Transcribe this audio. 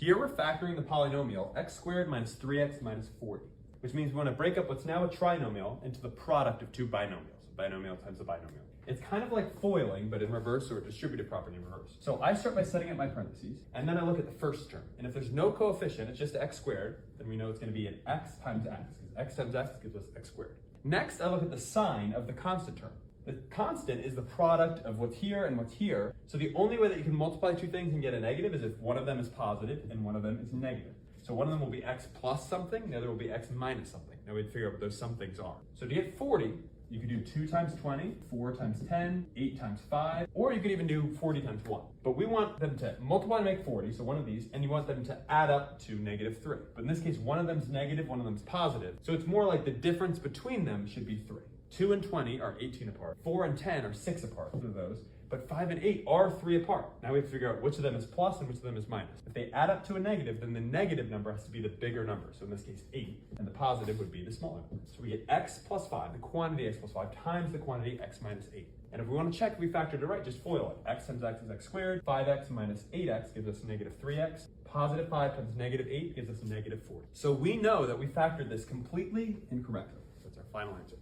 Here we're factoring the polynomial x squared minus 3x minus 40, which means we want to break up what's now a trinomial into the product of two binomials, binomial times a binomial. It's kind of like foiling, but in reverse, or a distributive property in reverse. So I start by setting up my parentheses, and then I look at the first term. And if there's no coefficient, it's just x squared, then we know it's going to be an x times x, because x times x gives us x squared. Next, I look at the sign of the constant term. The constant is the product of what's here and what's here. So the only way that you can multiply two things and get a negative is if one of them is positive and one of them is negative. So one of them will be x plus something, the other will be x minus something. Now we'd figure out what those somethings are. So to get 40, you could do 2 times 20, 4 times 10, 8 times 5, or you could even do 40 times 1. But we want them to multiply to make 40, so one of these, and you want them to add up to -3. But in this case, one of them's negative, one of them's positive. So it's more like the difference between them should be 3. 2 and 20 are 18 apart. 4 and 10 are 6 apart, both of those. But 5 and 8 are 3 apart. Now we have to figure out which of them is plus and which of them is minus. If they add up to a negative, then the negative number has to be the bigger number. So in this case, 8. And the positive would be the smaller number. So we get x plus 5, the quantity x plus 5, times the quantity x minus 8. And if we want to check if we factored it right, just FOIL it. X times x is x squared. 5x minus 8x gives us -3x. Positive 5 times -8 gives us -40. So we know that we factored this completely incorrectly. That's our final answer.